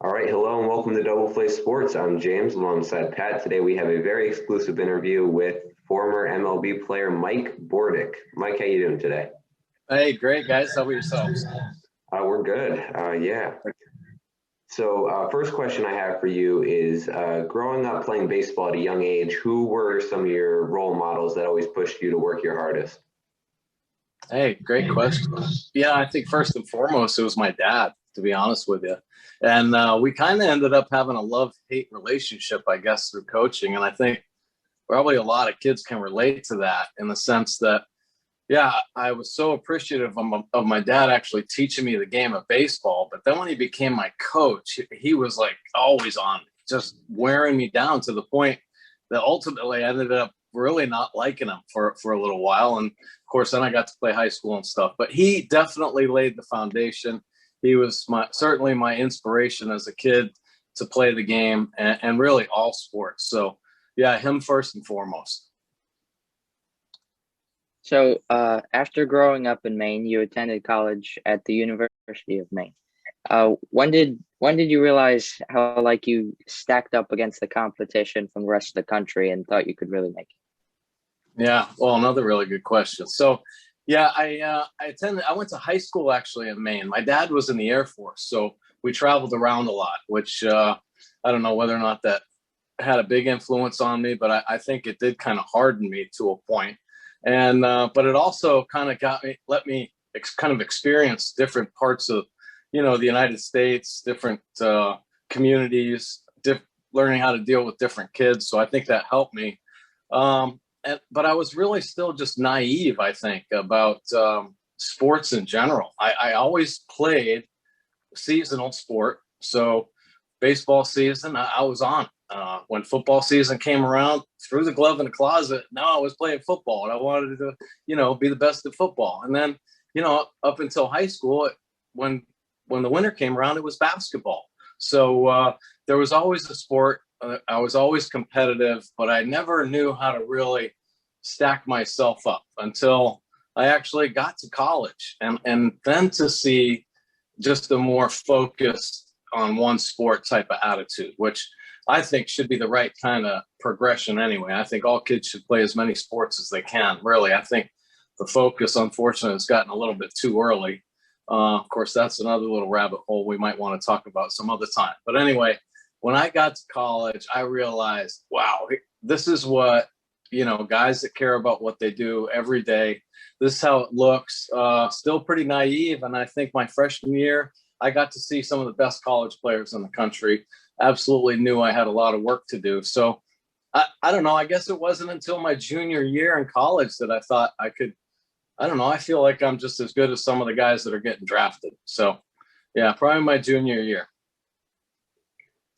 All right, hello and welcome to Double Play Sports. I'm James alongside Pat. Today we have a very exclusive interview with former MLB player Mike Bordick. Mike, how you doing today? Hey, great guys. How about yourselves? We're good. Yeah. So first question I have for you is growing up playing baseball at a young age, who were some of your role models that always pushed you to work your hardest? Hey, great question. Yeah, I think first and foremost, it was my dad, to be honest with you. And we kind of ended up having a love-hate relationship, I guess, through coaching. And I think probably a lot of kids can relate to that in the sense that, yeah, I was so appreciative of my dad actually teaching me the game of baseball. But then when he became my coach, he was like always on me, just wearing me down to the point that ultimately I ended up really not liking him for a little while. And of course, then I got to play high school and stuff. But he definitely laid the foundation. He was certainly my inspiration as a kid to play the game and really all sports. So, yeah, him first and foremost. So, after growing up in Maine, you attended college at the University of Maine. When did you realize how you stacked up against the competition from the rest of the country and thought you could really make it? Yeah, well, another really good question. So, yeah, I went to high school actually in Maine. My dad was in the Air Force, so we traveled around a lot, which I don't know whether or not that had a big influence on me, but I think it did kind of harden me to a point. And but it also kind of let me kind of experience different parts of, the United States, different communities, learning how to deal with different kids. So I think that helped me. But I was really still just naive, I think, about sports in general. I always played seasonal sport. So baseball season, I was on. When football season came around, threw the glove in the closet. Now I was playing football and I wanted to, be the best at football. And then, up until high school, when the winter came around, it was basketball. So there was always a sport. I was always competitive, but I never knew how to really stack myself up until I actually got to college and then to see just a more focused on one sport type of attitude, which I think should be the right kind of progression anyway. I think all kids should play as many sports as they can, really. I think the focus, unfortunately, has gotten a little bit too early. Of course, that's another little rabbit hole we might want to talk about some other time. But anyway, when I got to college, I realized, wow, this is what, guys that care about what they do every day, this is how it looks. Still pretty naive. And I think my freshman year, I got to see some of the best college players in the country. Absolutely knew I had a lot of work to do. So I don't know. I guess it wasn't until my junior year in college that I thought I could, I don't know. I feel like I'm just as good as some of the guys that are getting drafted. So yeah, probably my junior year.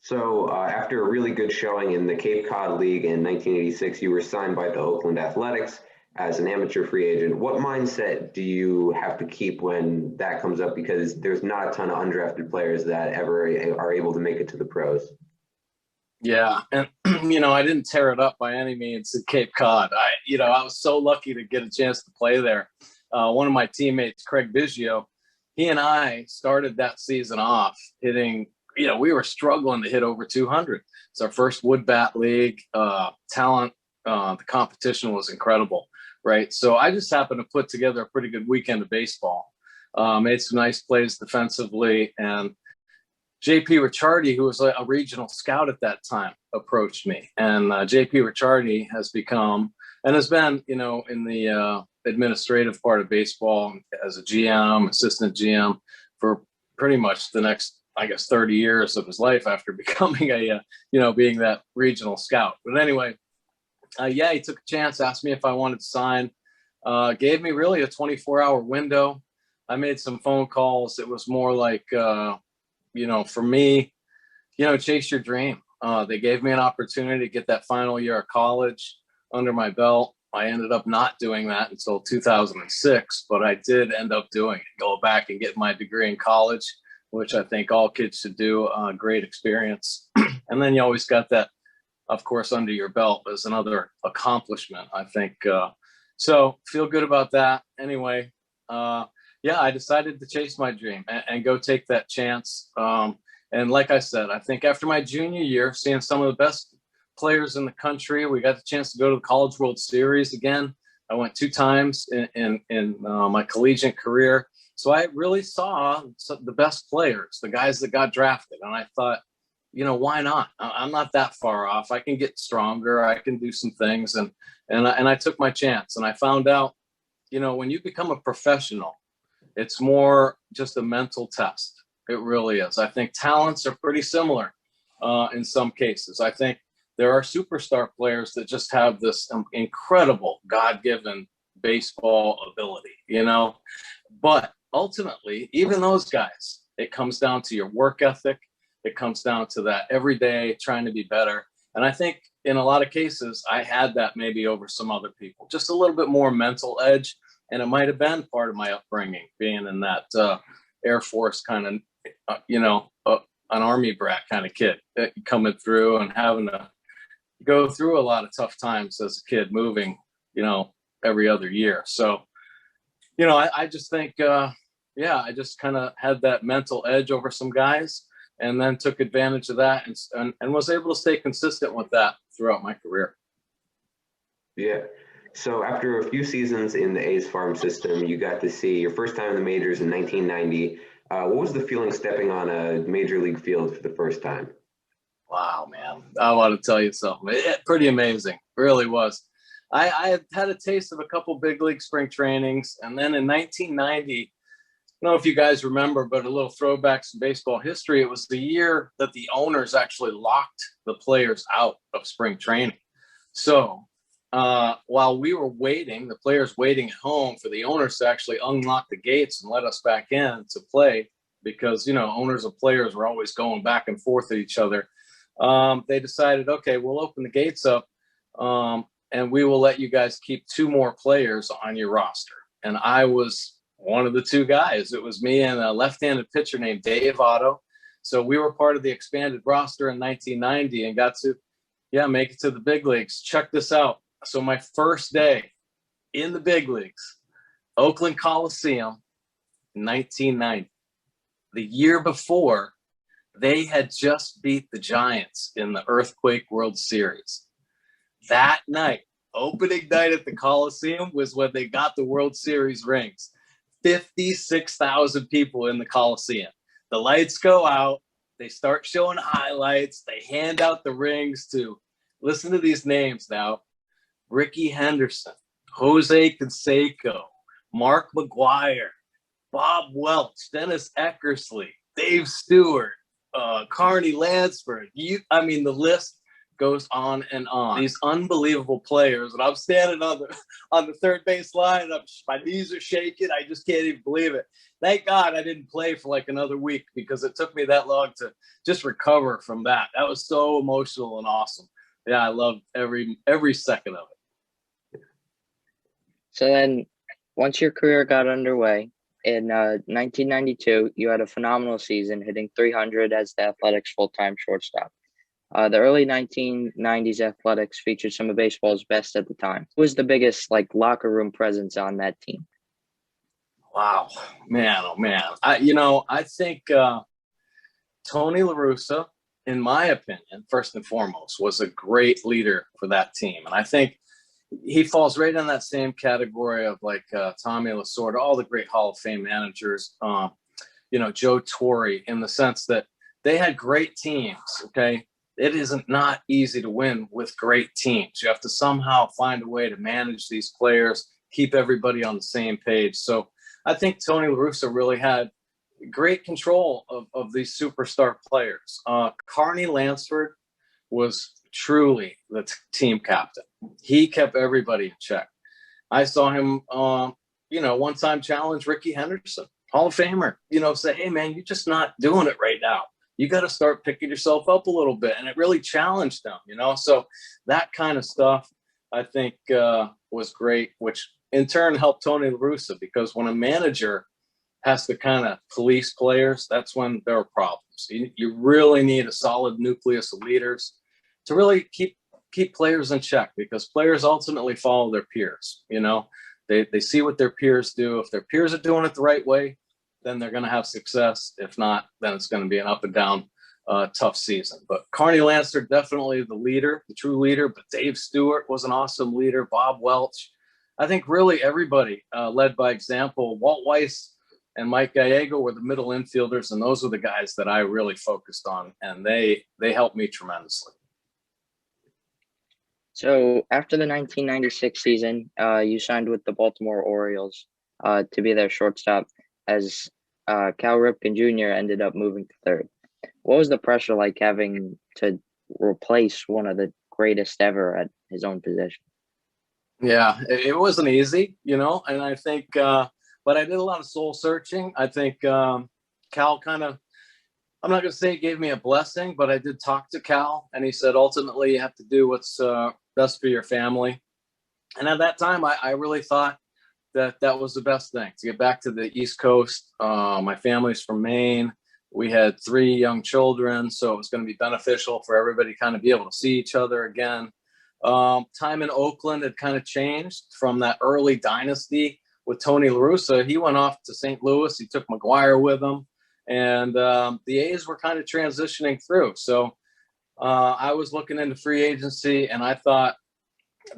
So after a really good showing in the Cape Cod League in 1986, you were signed by the Oakland Athletics as an amateur free agent. What mindset do you have to keep when that comes up? Because there's not a ton of undrafted players that ever are able to make it to the pros. Yeah. And, I didn't tear it up by any means at Cape Cod. I was so lucky to get a chance to play there. One of my teammates, Craig Biggio, he and I started that season off hitting, we were struggling to hit over 200. It's our first wood bat league. Talent, the competition was incredible. Right. So I just happened to put together a pretty good weekend of baseball, made some nice plays defensively. And JP Ricciardi, who was a regional scout at that time, approached me. And JP Ricciardi has become and has been, in the administrative part of baseball as a GM, assistant GM for pretty much the next, I guess, 30 years of his life after becoming being that regional scout. But anyway, he took a chance, asked me if I wanted to sign, gave me really a 24-hour window. I made some phone calls. It was more like, for me, chase your dream. They gave me an opportunity to get that final year of college under my belt. I ended up not doing that until 2006, but I did end up doing it, go back and get my degree in college, which I think all kids should do. Great experience. And then you always got that, of course, under your belt as another accomplishment, I think. So feel good about that. Anyway, I decided to chase my dream and go take that chance. And like I said, I think after my junior year, seeing some of the best players in the country, we got the chance to go to the College World Series again. I went 2 times in my collegiate career. So I really saw the best players, the guys that got drafted. And I thought, why not? I'm not that far off. I can get stronger. I can do some things. And I took my chance. And I found out, when you become a professional, it's more just a mental test. It really is. I think talents are pretty similar in some cases. I think there are superstar players that just have this incredible God-given baseball ability, but ultimately, even those guys, it comes down to your work ethic. It comes down to that every day trying to be better. And I think in a lot of cases, I had that maybe over some other people, just a little bit more mental edge. And it might have been part of my upbringing, being in that Air Force kind of, an Army brat kind of kid coming through and having to go through a lot of tough times as a kid, moving, every other year. So, I just think, I just kind of had that mental edge over some guys, and then took advantage of that and was able to stay consistent with that throughout my career. Yeah. So after a few seasons in the A's farm system, you got to see your first time in the majors in 1990. What was the feeling stepping on a major league field for the first time? Wow, man. I want to tell you something. Pretty amazing. It really was. I had a taste of a couple big league spring trainings. And then in 1990, I don't know if you guys remember, but a little throwbacks in baseball history, it was the year that the owners actually locked the players out of spring training. So while we were waiting, the players waiting at home for the owners to actually unlock the gates and let us back in to play, because, owners of players were always going back and forth at each other. They decided, okay, we'll open the gates up and we will let you guys keep 2 more players on your roster. And I was one of the 2 guys. It was me and a left-handed pitcher named Dave Otto. So we were part of the expanded roster in 1990 and got to, make it to the big leagues. Check this out. So my first day in the big leagues, Oakland Coliseum, 1990. The year before, they had just beat the Giants in the Earthquake World Series. That night, opening night at the Coliseum, was when they got the World Series rings. 56,000 people in the Coliseum. The lights go out. They start showing highlights. They hand out the rings to, listen to these names now, Ricky Henderson, Jose Canseco, Mark McGuire, Bob Welch, Dennis Eckersley, Dave Stewart, Carney Lansford. The list goes on and on. These unbelievable players, and I'm standing on the third base line. My knees are shaking. I just can't even believe it. Thank God I didn't play for like another week, because it took me that long to just recover from that. That was so emotional and awesome. Yeah, I loved every second of it. So then, once your career got underway, in 1992, you had a phenomenal season, hitting .300 as the Athletics' full-time shortstop. The early 1990s Athletics featured some of baseball's best at the time. Who was the biggest locker room presence on that team? Wow, man, oh man. I think Tony La Russa, in my opinion, first and foremost, was a great leader for that team. And I think he falls right in that same category of Tommy Lasorda, all the great Hall of Fame managers, Joe Torre, in the sense that they had great teams, okay? It isn't not easy to win with great teams. You have to somehow find a way to manage these players, keep everybody on the same page. So I think Tony La Russa really had great control of these superstar players. Carney Lansford was truly the team captain. He kept everybody in check. I saw him, one time challenge Ricky Henderson, Hall of Famer, say, hey, man, you're just not doing it right now. You got to start picking yourself up a little bit. And it really challenged them, So that kind of stuff, I think, was great, which in turn helped Tony La Russa, because when a manager has to kind of police players, that's when there are problems. You really need a solid nucleus of leaders to really keep players in check, because players ultimately follow their peers. They see what their peers do. If their peers are doing it the right way, then they're going to have success. If not, then it's going to be an up and down tough season. But Carney Lancer, definitely the leader, the true leader. But Dave Stewart was an awesome leader. Bob Welch. I think really everybody led by example. Walt Weiss and Mike Gallego were the middle infielders, and those were the guys that I really focused on, and they helped me tremendously. So after the 1996 season, you signed with the Baltimore Orioles to be their shortstop, as Cal Ripken Jr. ended up moving to third. What was the pressure like having to replace one of the greatest ever at his own position? Yeah, it wasn't easy, and I think, but I did a lot of soul searching. I think Cal kind of, I'm not going to say he gave me a blessing, but I did talk to Cal, and he said, ultimately, you have to do what's best for your family. And at that time, I really thought that was the best thing, to get back to the East Coast. My family's from Maine. We had 3 young children, so it was going to be beneficial for everybody to kind of be able to see each other again. Time in Oakland had kind of changed from that early dynasty with Tony La Russa. He went off to St. Louis. He took McGuire with him. And the A's were kind of transitioning through. So I was looking into free agency, and I thought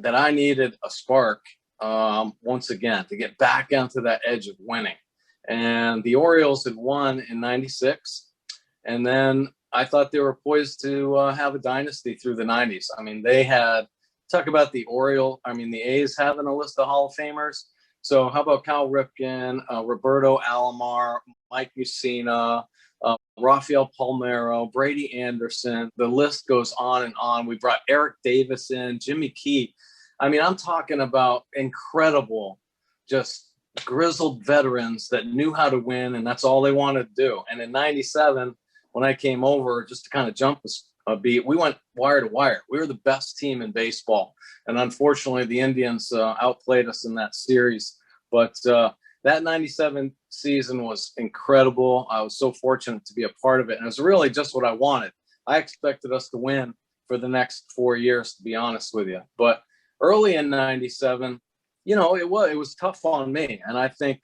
that I needed a spark once again to get back onto that edge of winning. And the Orioles had won in 96. And then I thought they were poised to have a dynasty through the 90s. I mean, they had, talk about the A's having a list of Hall of Famers. So how about Cal Ripken, Roberto Alomar, Mike Mussina, Rafael Palmeiro, Brady Anderson. The list goes on and on. We brought Eric Davis in, Jimmy Key. I mean, I'm talking about incredible, just grizzled veterans that knew how to win, and that's all they wanted to do. And in 97, when I came over, just to kind of jump a beat, we went wire to wire. We were the best team in baseball. And unfortunately, the Indians outplayed us in that series. But that 97 season was incredible. I was so fortunate to be a part of it. And it was really just what I wanted. I expected us to win for the next 4 years, to be honest with you. But early in 97, it was tough on me. And I think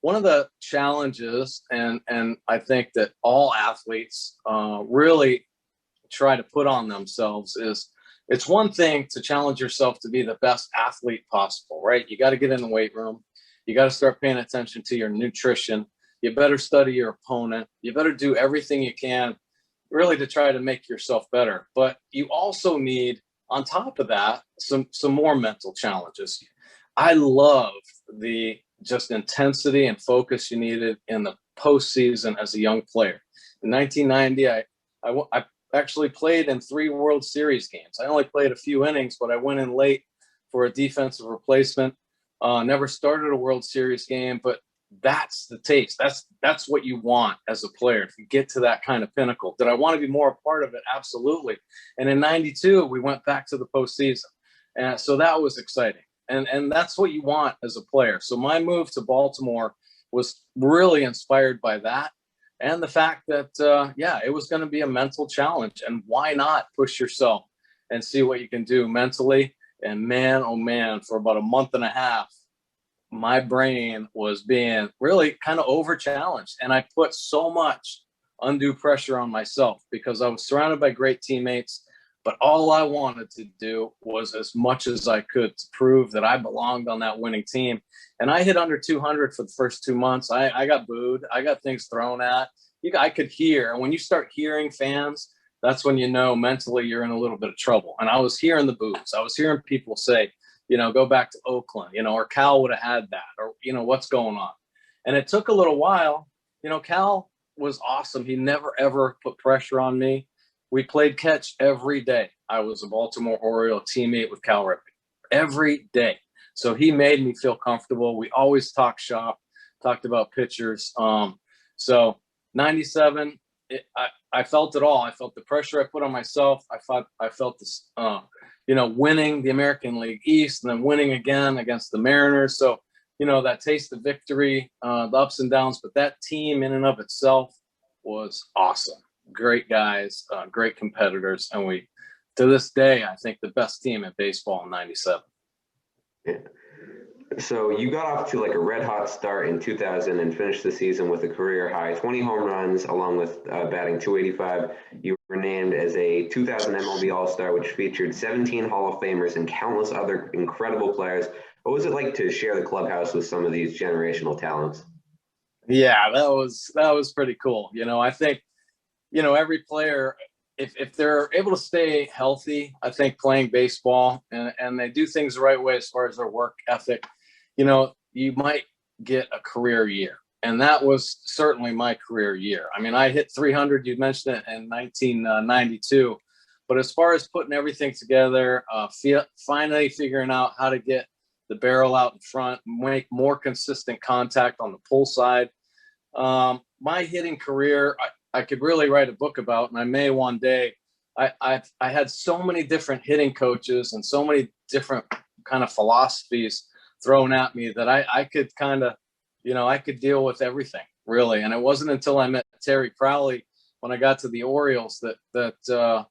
one of the challenges, and I think that all athletes really try to put on themselves, is it's one thing to challenge yourself to be the best athlete possible, right? You got to get in the weight room. You got to start paying attention to your nutrition. You better study your opponent. You better do everything you can really to try to make yourself better. But you also need, on top of that, some more mental challenges. I love the just intensity and focus you needed in the postseason as a young player. In 1990, I actually played in 3 World Series games. I only played a few innings, but I went in late for a defensive replacement. Never started a World Series game, but that's the taste. That's what you want as a player, to get to that kind of pinnacle. Did I want to be more a part of it? Absolutely. And in 92, we went back to the postseason. And so that was exciting. And that's what you want as a player. So my move to Baltimore was really inspired by that. And the fact that, it was going to be a mental challenge. And why not push yourself and see what you can do mentally? And man, oh man, for about a month and a half, my brain was being really kind of over challenged. And I put so much undue pressure on myself because I was surrounded by great teammates. But all I wanted to do was as much as I could to prove that I belonged on that winning team. And I hit under 200 for the first 2 months. I got booed. I got things thrown at. I could hear. And when you start hearing fans, that's when you know mentally you're in a little bit of trouble. And I was hearing the boos. I was hearing people say, go back to Oakland, or Cal would have had that, or, what's going on. And it took a little while. Cal was awesome. He never, ever put pressure on me. We played catch every day. I was a Baltimore Oriole teammate with Cal Ripken every day. So he made me feel comfortable. We always talked shop, talked about pitchers. So 97, I felt it all. I felt the pressure I put on myself. I felt this, winning the American League East and then winning again against the Mariners. So, that taste of victory, the ups and downs, but that team in and of itself was awesome. Great guys, great competitors. And we, to this day, I think the best team in baseball in 97. Yeah. So you got off to like a red hot start in 2000 and finished the season with a career high 20 home runs, along with batting 285. You were named as a 2000 MLB All-Star, which featured 17 Hall of Famers and countless other incredible players. What was it like to share the clubhouse with some of these generational talents? Yeah, that was pretty cool. I think, every player, if they're able to stay healthy, I think playing baseball and they do things the right way as far as their work ethic, you might get a career year. And that was certainly my career year. I mean, I hit 300, you mentioned it, in 1992. But as far as putting everything together, finally figuring out how to get the barrel out in front, make more consistent contact on the pull side. My hitting career, I could really write a book about, and I may one day. I had so many different hitting coaches and so many different kind of philosophies thrown at me that I could kind of, I could deal with everything really. And it wasn't until I met Terry Crowley when I got to the Orioles that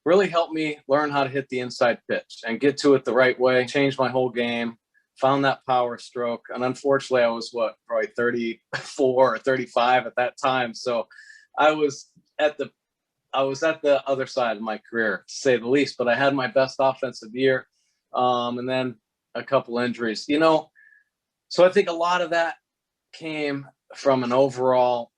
really helped me learn how to hit the inside pitch and get to it the right way, changed my whole game, found that power stroke. And unfortunately, I was probably 34 or 35 at that time. So I was at the other side of my career, to say the least, but I had my best offensive year. And then a couple injuries, so I think a lot of that came from an overall,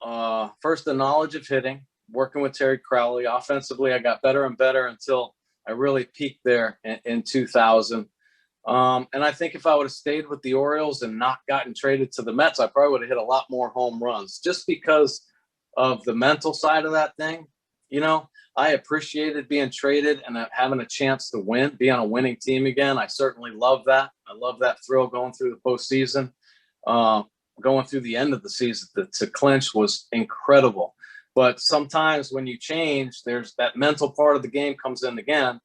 first, the knowledge of hitting, working with Terry Crowley. Offensively, I got better and better until I really peaked there in 2000. And I think if I would have stayed with the Orioles and not gotten traded to the Mets, I probably would have hit a lot more home runs just because of the mental side of that thing. I appreciated being traded and having a chance to win, be on a winning team again. I certainly love that. I love that thrill going through the postseason. Going through the end of the season to clinch was incredible. But sometimes when you change, there's that mental part of the game comes in again.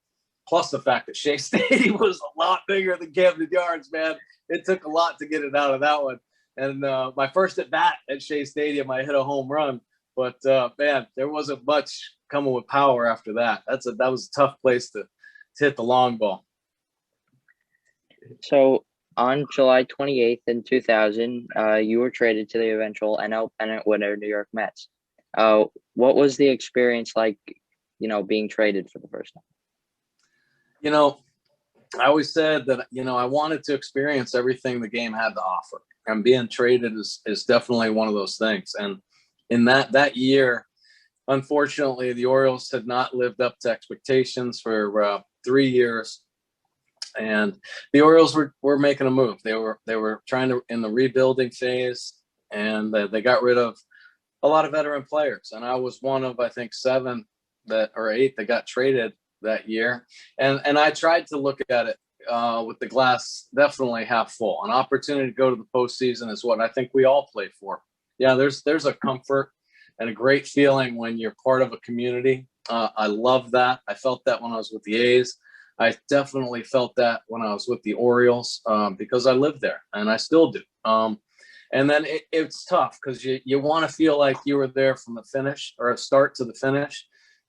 Plus the fact that Shea Stadium was a lot bigger than Camden Yards, man. It took a lot to get it out of that one. And my first at bat at Shea Stadium, I hit a home run. But man, there wasn't much coming with power after that. That was a tough place to hit the long ball. So on July 28th in 2000, you were traded to the eventual NL pennant winner, New York Mets. What was the experience like, being traded for the first time? I always said that, I wanted to experience everything the game had to offer. And being traded is definitely one of those things. And in that year, unfortunately, the Orioles had not lived up to expectations for 3 years. And the Orioles were making a move. They were trying to, in the rebuilding phase, and they got rid of a lot of veteran players. And I was one of, I think, 7 or 8 that got traded that year. And I tried to look at it with the glass definitely half full. An opportunity to go to the postseason is what I think we all play for. Yeah, there's a comfort and a great feeling when you're part of a community. I love that. I felt that when I was with the A's. I definitely felt that when I was with the Orioles because I lived there and I still do. And then it's tough because you want to feel like you were there from the finish or a start to the finish.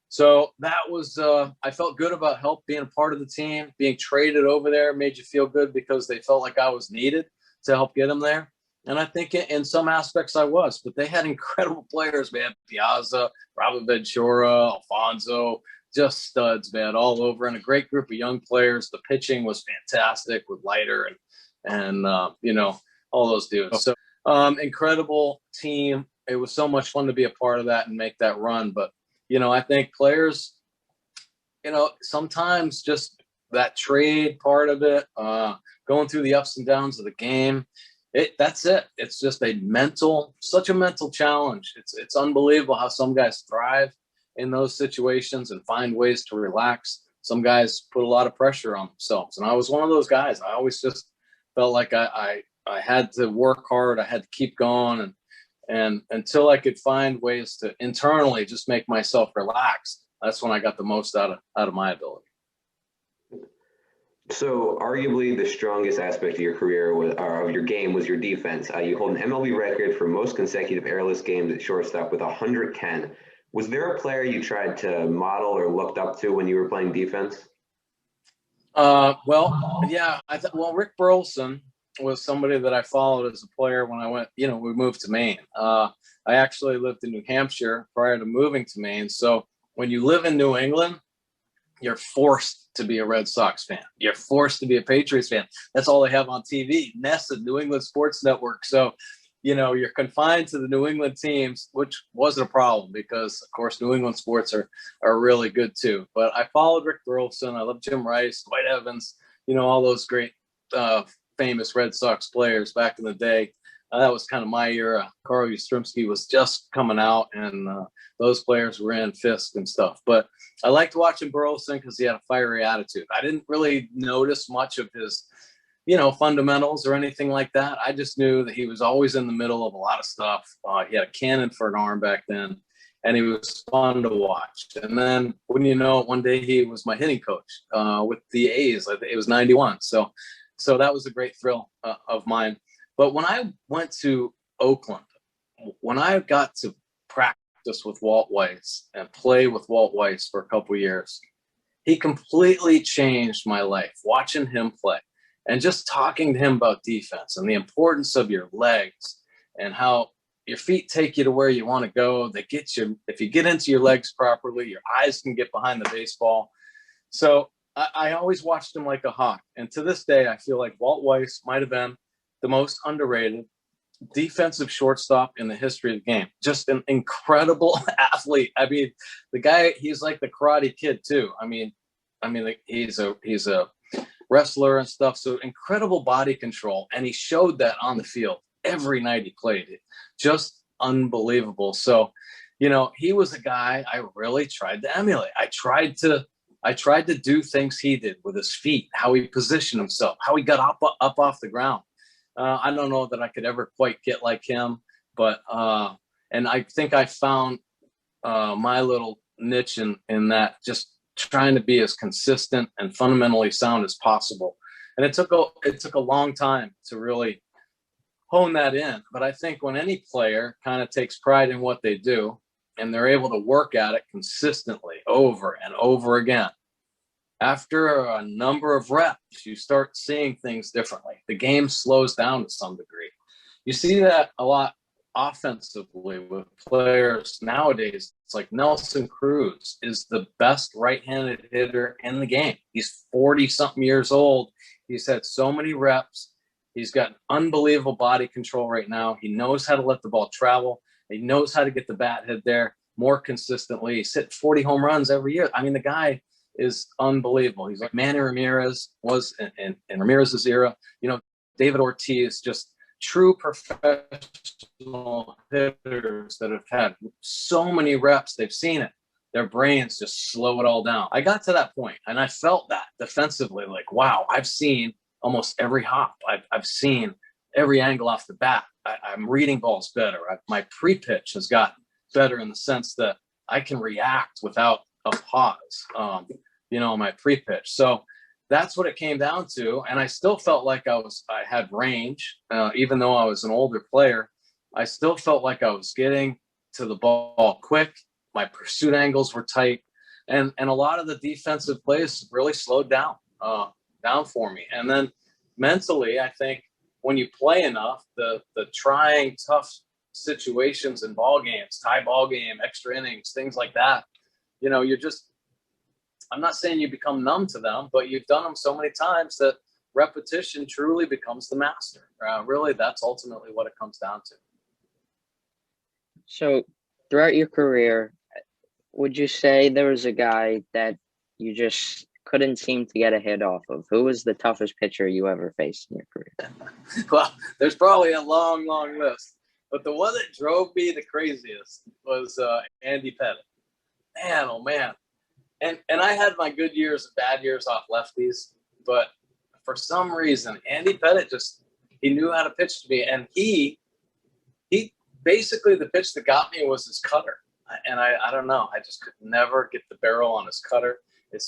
So that was, I felt good about being a part of the team. Being traded over there made you feel good because they felt like I was needed to help get them there. And I think in some aspects I was, but they had incredible players, man. Piazza, Robin Ventura, Alfonso, just studs, man, all over, and a great group of young players. The pitching was fantastic with Leiter and all those dudes. So incredible team. It was so much fun to be a part of that and make that run. But, I think players, sometimes just that trade part of it, going through the ups and downs of the game, that's it. It's just such a mental challenge. It's unbelievable how some guys thrive in those situations and find ways to relax. Some guys put a lot of pressure on themselves. And I was one of those guys. I always just felt like I had to work hard. I had to keep going. And until I could find ways to internally just make myself relax, that's when I got the most out of my ability. So arguably the strongest aspect of your career of your game was your defense. You hold an MLB record for most consecutive errorless games at shortstop with 110. Was there a player you tried to model or looked up to when you were playing defense? Well, yeah. Rick Burleson was somebody that I followed as a player when I went, we moved to Maine. I actually lived in New Hampshire prior to moving to Maine. So when you live in New England, you're forced to be a Red Sox fan. You're forced to be a Patriots fan. That's all they have on TV. NESN, New England Sports Network. So, you're confined to the New England teams, which wasn't a problem because, of course, New England sports are really good too. But I followed Rick Burleson. I love Jim Rice, Dwight Evans, all those great famous Red Sox players back in the day. That was kind of my era. Carl Yastrzemski was just coming out, and those players were in Fisk and stuff. But I liked watching Burleson because he had a fiery attitude. I didn't really notice much of his, fundamentals or anything like that. I just knew that he was always in the middle of a lot of stuff. He had a cannon for an arm back then, and he was fun to watch. And then, wouldn't you know, one day he was my hitting coach with the A's. It was 91. So that was a great thrill of mine. But when I went to Oakland, when I got to practice with Walt Weiss and play with Walt Weiss for a couple of years, he completely changed my life. Watching him play and just talking to him about defense and the importance of your legs and how your feet take you to where you want to go. They get you, if you get into your legs properly, your eyes can get behind the baseball. So I always watched him like a hawk. And to this day, I feel like Walt Weiss might have been the most underrated defensive shortstop in the history of the game. Just an incredible athlete. I mean, the guy, he's like the Karate Kid too. I mean, he's a wrestler and stuff. So incredible body control. And he showed that on the field every night he played. It just unbelievable. So, he was a guy I really tried to emulate. I tried to do things he did with his feet, how he positioned himself, how he got up off the ground. I don't know that I could ever quite get like him, but and I think I found my little niche in that, just trying to be as consistent and fundamentally sound as possible. And it took a long time to really hone that in. But I think when any player kind of takes pride in what they do and they're able to work at it consistently over and over again, after a number of reps, you start seeing things differently. The game slows down to some degree. You see that a lot offensively with players nowadays. It's like Nelson Cruz is the best right-handed hitter in the game. He's 40-something years old. He's had so many reps. He's got unbelievable body control right now. He knows how to let the ball travel. He knows how to get the bat hit there more consistently. He's hit 40 home runs every year. I mean, the guy is unbelievable. He's like Manny Ramirez was in Ramirez's era. David Ortiz, just true professional hitters that have had so many reps. They've seen it. Their brains just slow it all down. I got to that point, and I felt that defensively, like, wow, I've seen almost every hop. I've seen every angle off the bat. I'm reading balls better. My pre-pitch has gotten better in the sense that I can react without a pause, my pre-pitch. So that's what it came down to. And I still felt like I had range, even though I was an older player. I still felt like I was getting to the ball quick. My pursuit angles were tight. And a lot of the defensive plays really slowed down for me. And then mentally, I think when you play enough, the trying, tough situations in ball games, tie ball game, extra innings, things like that, you're just, I'm not saying you become numb to them, but you've done them so many times that repetition truly becomes the master. Really, that's ultimately what it comes down to. So throughout your career, would you say there was a guy that you just couldn't seem to get a hit off of? Who was the toughest pitcher you ever faced in your career? Well, there's probably a long, long list, but the one that drove me the craziest was Andy Pettitte. Man, oh man. And I had my good years and bad years off lefties, but for some reason, Andy Pettitte he knew how to pitch to me. And he basically, the pitch that got me was his cutter. And I don't know, I just could never get the barrel on his cutter. It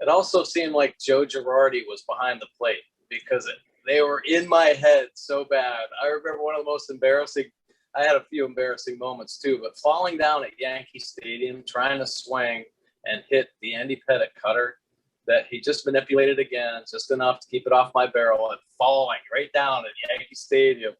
also seemed like Joe Girardi was behind the plate because they were in my head so bad. I remember one of the most embarrassing, I had a few embarrassing moments too, but falling down at Yankee Stadium, trying to swing and hit the Andy Pettitte cutter, that he just manipulated again, just enough to keep it off my barrel and falling right down at Yankee Stadium.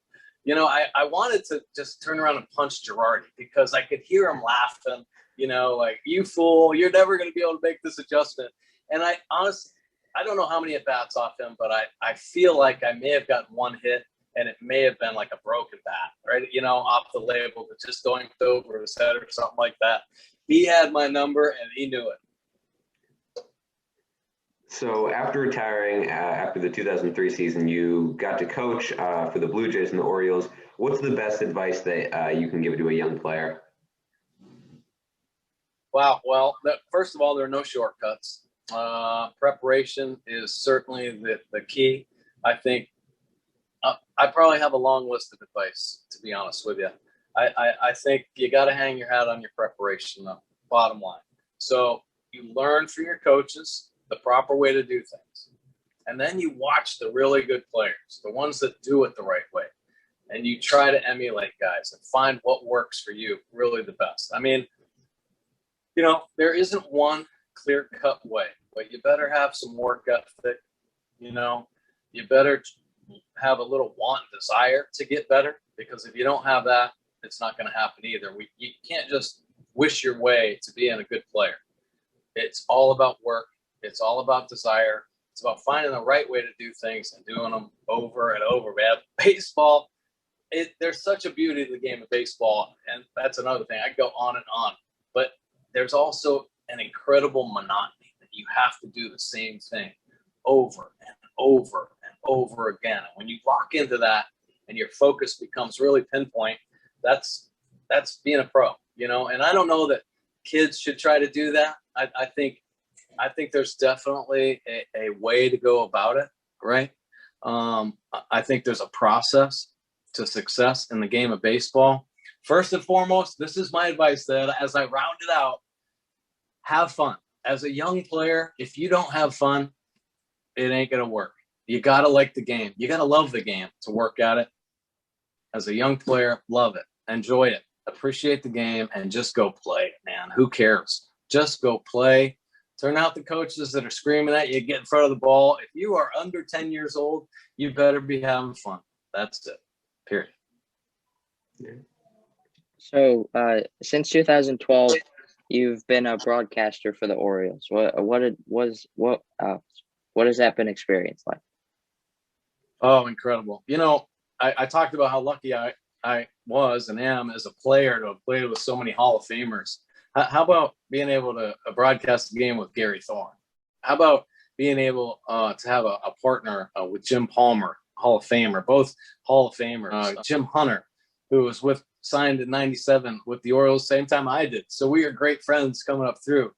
You know, I wanted to just turn around and punch Girardi because I could hear him laughing, you know, like, you fool, you're never going to be able to make this adjustment. And I honestly, I don't know how many at-bats off him, but I feel like I may have gotten one hit, and it may have been like a broken bat, right? You know, off the label, but just going over his head or something like that. He had my number, and he knew it. So after retiring, after the 2003 season, you got to coach for the Blue Jays and the Orioles. What's the best advice that you can give to a young player? Wow. Well, first of all, there are no shortcuts. Preparation is certainly the key. I think I probably have a long list of advice, to be honest with you. I think you got to hang your hat on your preparation, though, bottom line. So you learn from your coaches the proper way to do things. And then you watch the really good players, the ones that do it the right way. And you try to emulate guys and find what works for you really the best. I mean, you know, there isn't one clear-cut way, but you better have some work ethic. You know, you better have a little want and desire to get better, because if you don't have that, it's not going to happen either. You can't just wish your way to being a good player. It's all about work. It's all about desire. It's about finding the right way to do things and doing them over and over, man. Baseball, there's such a beauty to the game of baseball, and that's another thing. I go on and on. But there's also an incredible monotony that you have to do the same thing over and over and over again. And when you lock into that and your focus becomes really pinpoint, that's being a pro, you know. And I don't know that kids should try to do that. I think there's definitely a way to go about it, right? I think there's a process to success in the game of baseball. First and foremost, this is my advice that as I round it out, have fun. As a young player, if you don't have fun, it ain't going to work. You got to like the game. You got to love the game to work at it. As a young player, love it. Enjoy it. Appreciate the game and just go play, man. Who cares? Just go play. Turn out the coaches that are screaming at you, get in front of the ball. If you are under 10 years old, you better be having fun. That's it. Period. Yeah. So, since 2012, you've been a broadcaster for the Orioles. What has that been experienced like? Oh, incredible. You know, I talked about how lucky I was and am as a player to have played with so many Hall of Famers. How about being able to broadcast a game with Gary Thorne? How about being able to have a partner with Jim Palmer, Hall of Famer, both Hall of Famers. Jim Hunter, who was signed in '97 with the Orioles, same time I did. So we are great friends coming up through.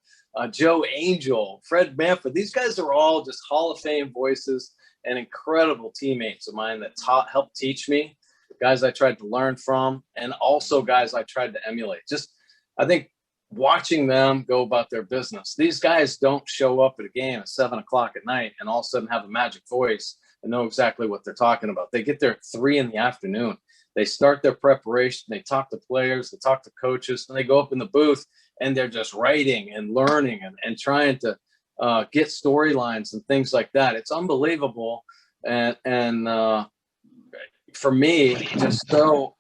Joe Angel, Fred Manfred. These guys are all just Hall of Fame voices and incredible teammates of mine that helped teach me, guys I tried to learn from, and also guys I tried to emulate. Just, I think, watching them go about their business. These guys don't show up at a game at 7 o'clock at night and all of a sudden have a magic voice and know exactly what they're talking about. They get there at 3 p.m. They start their preparation. They talk to players. They talk to coaches. And they go up in the booth and they're just writing and learning and trying to get storylines and things like that. It's unbelievable. And for me, just so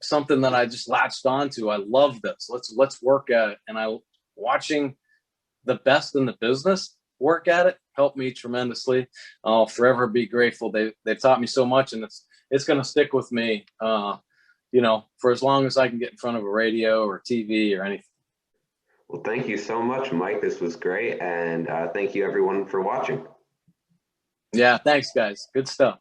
something that I just latched onto. I love this. Let's work at it. And watching the best in the business work at it helped me tremendously. I'll forever be grateful. They've taught me so much, and it's going to stick with me, you know, for as long as I can get in front of a radio or TV or anything. Well, thank you so much, Mike. This was great. And thank you everyone for watching. Yeah. Thanks guys. Good stuff.